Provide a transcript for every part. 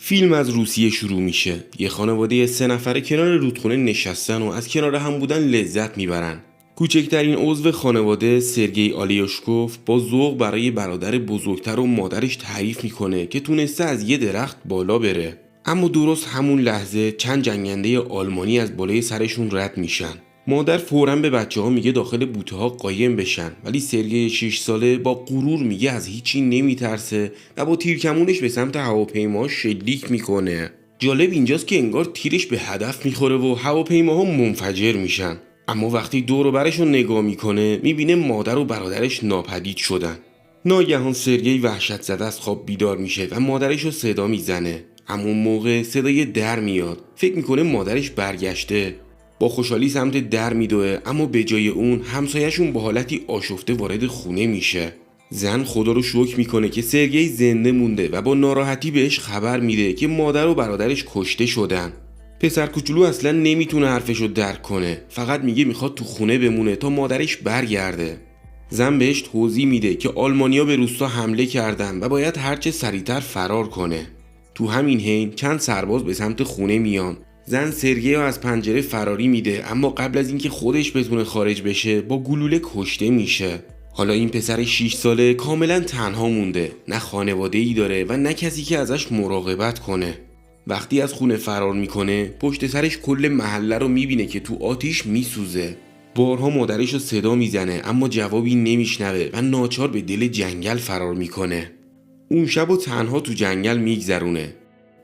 فیلم از روسیه شروع میشه. یه خانواده 3 نفره کنار رودخونه نشستن و از کنار هم بودن لذت میبرن. کوچکترین عضو خانواده سرگئی آلیوشکوف با ذوق برای برادر بزرگتر و مادرش تعریف میکنه که تونسته از یه درخت بالا بره. اما درست همون لحظه چند جنگنده آلمانی از بالای سرشون رد میشن. مادر فوراً به بچه‌ها میگه داخل بوته‌ها قایم بشن، ولی سرگئی 6 ساله با غرور میگه از هیچی نمیترسه و با تیرکمونش به سمت هواپیماها شلیک میکنه. جالب اینجاست که انگار تیرش به هدف میخوره و هواپیماها منفجر میشن. اما وقتی دور و برش رو نگاه میکنه میبینه مادر و برادرش ناپدید شدن. ناگهان سرگئی وحشت زده از خواب بیدار میشه و مادرش رو صدا میزنه. اما اون موقع صدای در میاد. فکر میکنه مادرش برگشته. با خوشحالی سمت در میدوه، اما به جای اون همسایه‌شون با حالتی آشفته وارد خونه میشه. زن خدا رو شکر میکنه که سرگئی زنده مونده و با ناراحتی بهش خبر میده که مادر و برادرش کشته شدن. پسر کوچولو اصلا نمیتونه حرفشو درک کنه، فقط میگه میخواد تو خونه بمونه تا مادرش برگرده. زن بهش توضیح میده که آلمانیا به روستا حمله کردن و باید هرچه سریعتر فرار کنه. تو همین حین چند سرباز به سمت خونه میان. زن سرگئی رو از پنجره فراری میده، اما قبل از اینکه خودش بتونه خارج بشه با گلوله کشته میشه. حالا این پسر 6 ساله کاملا تنها مونده، نه خانواده‌ای داره و نه کسی که ازش مراقبت کنه. وقتی از خونه فرار میکنه پشت سرش کل محله رو میبینه که تو آتیش میسوزه. بارها مادرش رو صدا میزنه اما جوابی نمیشنوه و ناچار به دل جنگل فرار میکنه. اون شب و تنها تو جنگل میگذرونه.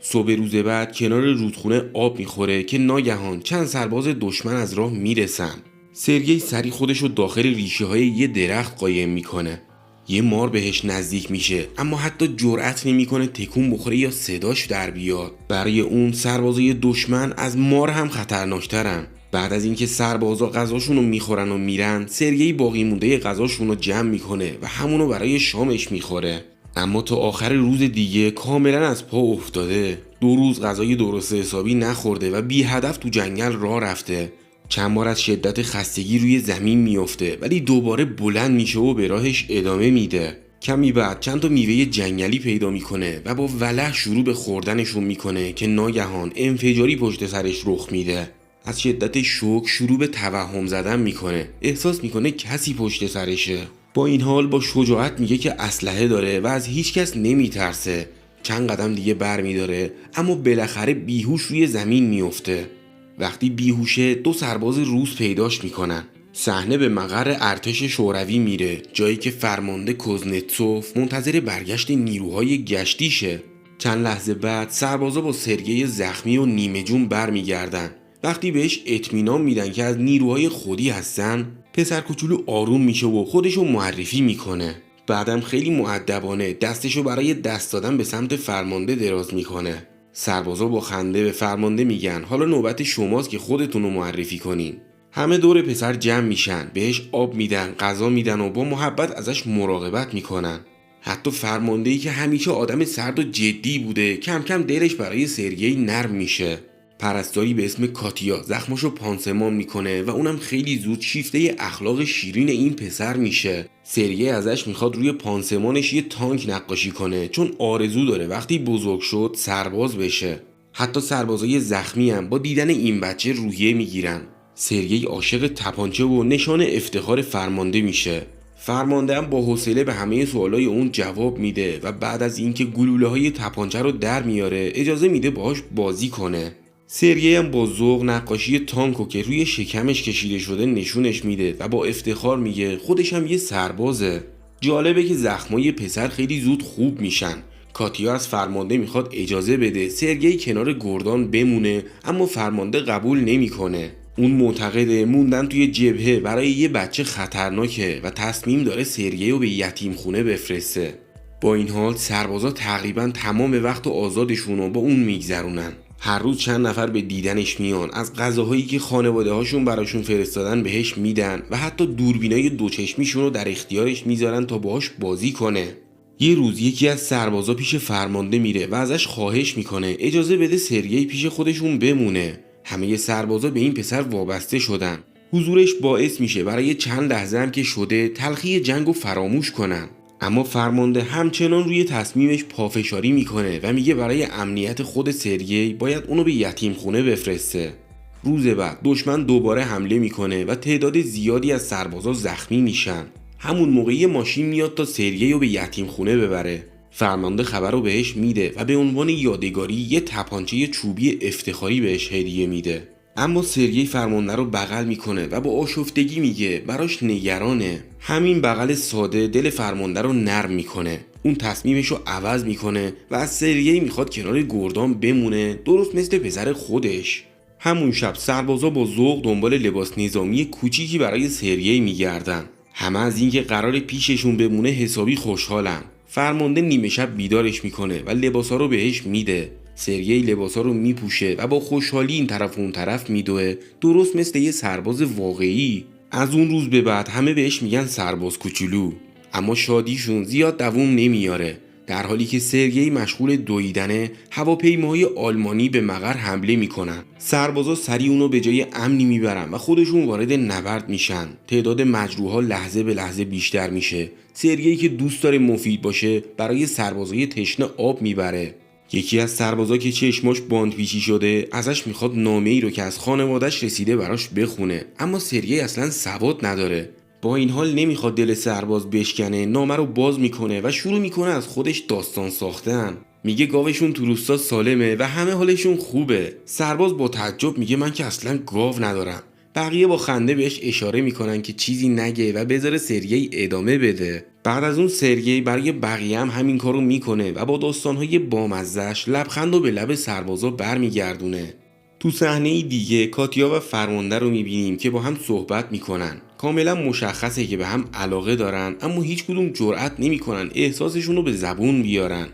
صبح روز بعد کنار رودخونه آب میخوره که ناگهان چند سرباز دشمن از راه میرسن. سرگئی سریع خودشو داخل ریشه های یه درخت قایم میکنه. یه مار بهش نزدیک میشه، اما حتی جرأت نمیکنه تکون بخوره یا صداش در بیاد. برای اون سربازای دشمن از مار هم خطرناکترن. بعد از اینکه سربازا غذاشونو میخورن و میرن، سرگئی باقی مونده غذاشونو جمع میکنه و همونو برای شامش میخوره. اما تا آخر روز دیگه کاملا از پا افتاده. 2 روز غذای درست حسابی نخورده و بی هدف تو جنگل راه رفته. چند بار از شدت خستگی روی زمین میافته، ولی دوباره بلند میشه و به راهش ادامه میده. کمی بعد چند تا میوه جنگلی پیدا میکنه و با ولع شروع به خوردنشون میکنه که ناگهان انفجاری پشت سرش رخ میده. از شدت شوک شروع به توهم زدن میکنه. احساس میکنه کسی پشت سرشه. با این حال با شجاعت میگه که اسلحه داره و از هیچ کس نمیترسه. چند قدم دیگه برمیداره، اما بالاخره بیهوش روی زمین میفته. وقتی بیهوشه 2 سرباز روس پیداش میکنن. صحنه به مقر ارتش شوروی میره، جایی که فرمانده کوزنتسوف منتظر برگشت نیروهای گشتیشه. چند لحظه بعد سربازا با سرگئی زخمی و نیمه جون برمیگردن. وقتی بهش اطمینان میدن که از نیروهای خودی هستن، پسر کوچولو آروم میشه و خودشو معرفی میکنه. بعدم خیلی مؤدبانه دستشو برای دست دادن به سمت فرمانده دراز میکنه. سربازا با خنده به فرمانده میگن حالا نوبت شماست که خودتونو معرفی کنین. همه دور پسر جمع میشن، بهش آب میدن، غذا میدن و با محبت ازش مراقبت میکنن. حتی فرمانده‌ای که همیشه آدم سرد و جدی بوده کم کم دلش برای سرگئی نرم میشه. پرستاری به اسم کاتیا زخماشو پانسمان میکنه و اونم خیلی زود شیفته اخلاق شیرین این پسر میشه. سرگئی ازش میخواد روی پانسمانش یه تانک نقاشی کنه، چون آرزو داره وقتی بزرگ شد سرباز بشه. حتی سربازای زخمی هم با دیدن این بچه روحیه میگیرن. سرگئی عاشق تپانچه و نشان افتخار فرمانده میشه. فرمانده هم با حوصله به همه سوالای اون جواب میده و بعد از اینکه گلوله‌های تپانچه رو در میاره اجازه میده باهاش بازی کنه. سرگئی هم با ذوق نقاشی تانکو که روی شکمش کشیده شده نشونش میده و با افتخار میگه خودش هم یه سربازه. جالبه که زخمای پسر خیلی زود خوب میشن. کاتیا از فرمانده میخواد اجازه بده سرگئی کنار گردان بمونه، اما فرمانده قبول نمیکنه. اون معتقده موندن توی جبهه برای یه بچه خطرناکه و تصمیم داره سرگئی رو به یتیم خونه بفرسته. با این حال سربازا تقریبا تمام وقت آزادشون رو با اون میگذرونن. هر روز چند نفر به دیدنش میان، از غذاهایی که خانواده هاشون براشون فرستادن بهش میدن و حتی دوربینای دوچشمیشون رو در اختیارش میذارن تا باهاش بازی کنه. یه روز یکی از سربازا پیش فرمانده میره و ازش خواهش میکنه اجازه بده سرگئی پیش خودشون بمونه. همه سربازا به این پسر وابسته شدن. حضورش باعث میشه برای چند لحظه هم که شده تلخی جنگو فراموش کنن. اما فرمانده همچنان روی تصمیمش پافشاری میکنه و میگه برای امنیت خود سرگئی باید اونو به یتیم خونه بفرسته. روز بعد دشمن دوباره حمله میکنه و تعداد زیادی از سربازا زخمی میشن. همون موقعی ماشین میاد تا سرگئی رو به یتیم خونه ببره. فرمانده خبر رو بهش میده و به عنوان یادگاری یه تپانچه چوبی افتخاری بهش هدیه میده. اما سرگئی فرمانده رو بغل میکنه و با آشفتگی میگه براش نگرانه. همین بغل ساده دل فرمانده رو نرم میکنه. اون تصمیمش رو عوض میکنه و از سرگئی میخواد کنار گردان بمونه، درست مثل پسر خودش. همون شب سربازا با ذوق دنبال لباس نظامی کوچیکی برای سرگئی میگردن. همه از اینکه قرار پیششون بمونه حسابی خوشحالن. فرمانده نیمه شب بیدارش میکنه و لباسا رو بهش میده. سرگئی لباسا رو میپوشه و با خوشحالی این طرف و اون طرف میدوه، درست مثل یه سرباز واقعی. از اون روز به بعد همه بهش میگن سرباز کوچولو. اما شادیشون زیاد دووم نمیاره. در حالی که سرگئی مشغول دویدنه، هواپیماهای آلمانی به مقر حمله میکنن. سربازا سریع اونو به جای امنی میبرن و خودشون وارد نبرد میشن. تعداد مجروحا لحظه به لحظه بیشتر میشه. سرگئی که دوست داره مفید باشه، برای سربازای تشنه آب میبره. یکی از سربازا که چشماش باندپیچی شده ازش میخواد نامه‌ای رو که از خانواده‌اش رسیده براش بخونه، اما سرگئی اصلا سواد نداره. با این حال نمیخواد دل سرباز بشکنه، نامه رو باز میکنه و شروع میکنه از خودش داستان ساختن. میگه گاوشون تو روستا سالمه و همه حالشون خوبه. سرباز با تعجب میگه من که اصلا گاو ندارم. بقیه با خنده بهش اشاره میکنن که چیزی نگه و بذاره سرگئی ادامه بده. بعد از اون سرگئی برای بقیه هم همین کارو میکنه و با داستانهای بامزه‌اش لبخند و به لب سربازا برمیگردونه. تو صحنه دیگه کاتیا و فرمانده رو میبینیم که با هم صحبت میکنن. کاملا مشخصه که به هم علاقه دارن، اما هیچ کدوم جرأت نمیکنن احساسشون رو به زبون بیارن.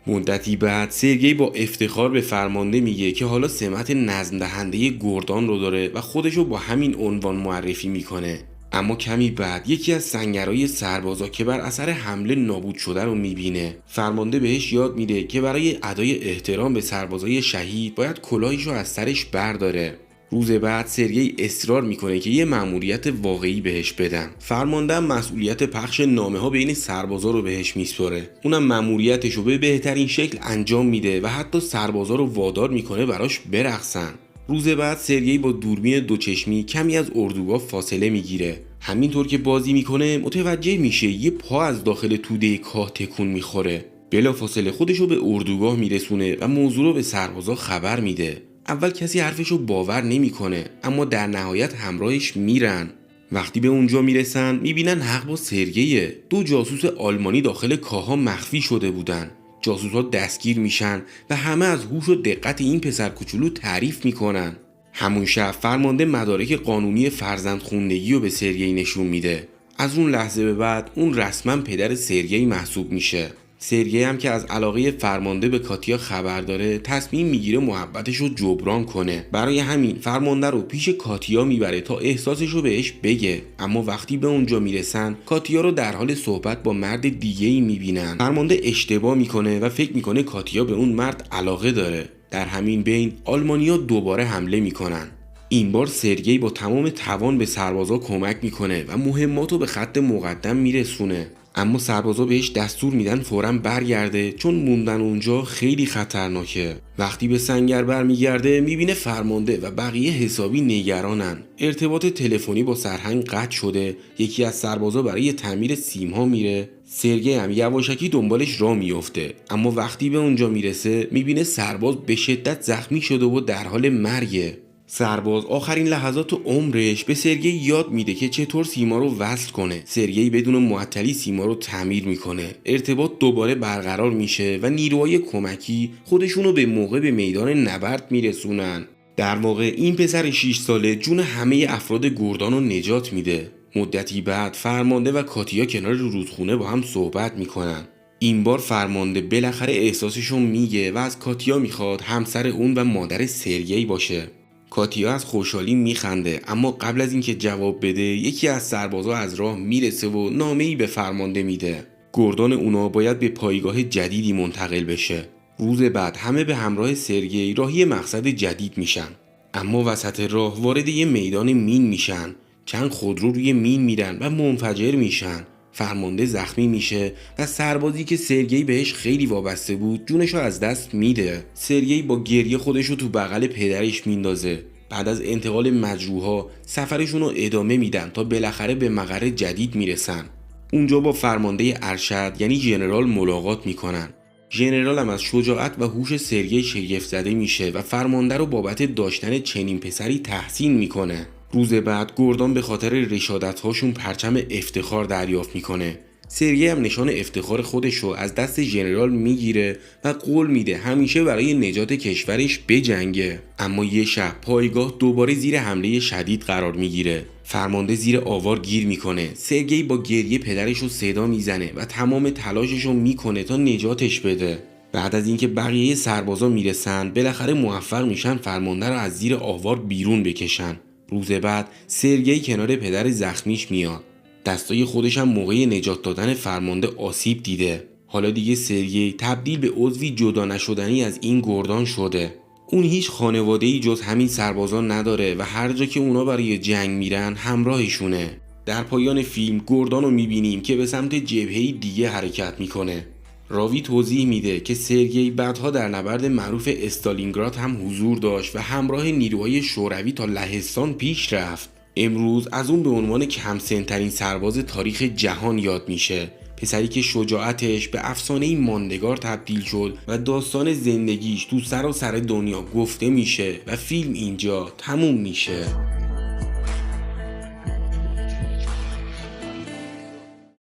مدتی بعد سرگئی با افتخار به فرمانده میگه که حالا سمت نظم دهنده گردان رو داره و خودشو با همین عنوان معرفی میکنه. اما کمی بعد یکی از سنگرای سربازا که بر اثر حمله نابود شده رو میبینه. فرمانده بهش یاد میده که برای ادای احترام به سربازای شهید باید کلاهیشو از سرش برداره. روز بعد سرگئی اصرار میکنه که یه مأموریت واقعی بهش بدن. فرمانده مسئولیت پخش نامه ها بین سربازا رو بهش میسپاره. اونم مأموریتشو به بهترین شکل انجام میده و حتی سربازا رو وادار میکنه براش برقصن. روز بعد سرگئی با دوربین دوچشمی کمی از اردوگاه فاصله میگیره. همینطور که بازی میکنه متوجه میشه یه پا از داخل توده کاه تکون میخوره. بلافاصله خودشو به اردوگاه میرسونه و موضوع رو به سربازا خبر میده. اول کسی حرفشو باور نمیکنه، اما در نهایت همراهش میرن. وقتی به اونجا میرسن میبینن حق با سرگیه. 2 جاسوس آلمانی داخل کاها مخفی شده بودن. جاسوس‌ها دستگیر میشن و همه از هوش و دقت این پسر کوچولو تعریف میکنن. همون شب فرمانده مدارک قانونی فرزندخوندگی رو به سرگئی نشون میده. از اون لحظه به بعد اون رسما پدر سرگئی محسوب میشه. سرگئی هم که از علاقه فرمانده به کاتیا خبر داره، تصمیم میگیره محبتش رو جبران کنه. برای همین فرمانده رو پیش کاتیا میبره تا احساسش رو بهش بگه. اما وقتی به اونجا میرسن، کاتیا رو در حال صحبت با مرد دیگه‌ای میبینن. فرمانده اشتباه میکنه و فکر میکنه کاتیا به اون مرد علاقه داره. در همین بین آلمانیا دوباره حمله میکنن. این بار سرگئی با تمام توان به سربازا کمک میکنه و مهماتو به خط مقدم میرسونه. اما سربازا بهش دستور میدن فوراً برگرده، چون موندن اونجا خیلی خطرناکه. وقتی به سنگر برمیگرده میبینه فرمانده و بقیه حسابی نگرانن. ارتباط تلفنی با سرهنگ قطع شده. یکی از سربازا برای تعمیر سیم‌ها میره. سرگئی هم یواشکی دنبالش راه میفته، اما وقتی به اونجا میرسه میبینه سرباز به شدت زخمی شده و در حال مرگه. سرباز آخرین لحظات عمرش به سرگئی یاد میده که چطور سیما رو وصل کنه. سرگئی بدون معطلی سیما رو تعمیر میکنه. ارتباط دوباره برقرار میشه و نیروهای کمکی خودشونو به موقع به میدان نبرد میرسونن. در واقع این پسر 6 ساله جون همه افراد گردان رو نجات میده. مدتی بعد فرمانده و کاتیا کنار رودخونه با هم صحبت میکنن. این بار فرمانده بالاخره احساسشو میگه و از کاتیا میخواد همسر اون و مادر سرگئی باشه. کاتیا از خوشحالی میخنده، اما قبل از اینکه جواب بده یکی از سربازا از راه میرسه و نامه‌ای به فرمانده میده. گردان اونا باید به پایگاه جدیدی منتقل بشه. روز بعد همه به همراه سرگئی راهی مقصد جدید میشن، اما وسط راه وارد یه میدان مین میشن. چند خودرو روی مین میرن و منفجر میشن. فرمانده زخمی میشه و سربازی که سرگئی بهش خیلی وابسته بود جونشو از دست میده. سرگئی با گریه خودشو تو بغل پدرش میندازه. بعد از انتقال مجروحا سفرشون رو ادامه میدن تا بالاخره به مقر جدید میرسن. اونجا با فرمانده ارشد یعنی ژنرال ملاقات میکنن. ژنرال هم از شجاعت و هوش سرگئی شگفت زده میشه و فرمانده رو بابت داشتن چنین پسری تحسین میکنه. روز بعد گوردان به خاطر رشادت‌هاشون پرچم افتخار دریافت میکنه. سرگئی هم نشان افتخار خودش رو از دست ژنرال میگیره و قول میده همیشه برای نجات کشورش بجنگه. اما یه شب پایگاه دوباره زیر حمله شدید قرار میگیره. فرمانده زیر آوار گیر میکنه. سرگئی با گریه پدرش رو صدا میزنه و تمام تلاشش رو میکنه تا نجاتش بده. بعد از اینکه بقیه سربازا میرسن بالاخره موفق میشن فرمانده رو از زیر آوار بیرون بکشن. روز بعد سرگئی کنار پدر زخمیش میاد. دستای خودش هم موقع نجات دادن فرمانده آسیب دیده. حالا دیگه سرگئی تبدیل به عضوی جدا نشدنی از این گوردان شده. اون هیچ خانواده‌ای جز همین سربازان نداره و هر جا که اونا برای جنگ میرن همراهشونه. در پایان فیلم گوردان رو میبینیم که به سمت جبهه‌ای دیگه حرکت میکنه. راوی توضیح میده که سرگئی بعدها در نبرد معروف استالینگراد هم حضور داشت و همراه نیروهای شوروی تا لهستان پیش رفت. امروز از اون به عنوان کم‌سن‌ترین سرباز تاریخ جهان یاد میشه. پسری که شجاعتش به افسانه‌ای ماندگار تبدیل شد و داستان زندگیش تو سراسر دنیا گفته میشه و فیلم اینجا تموم میشه.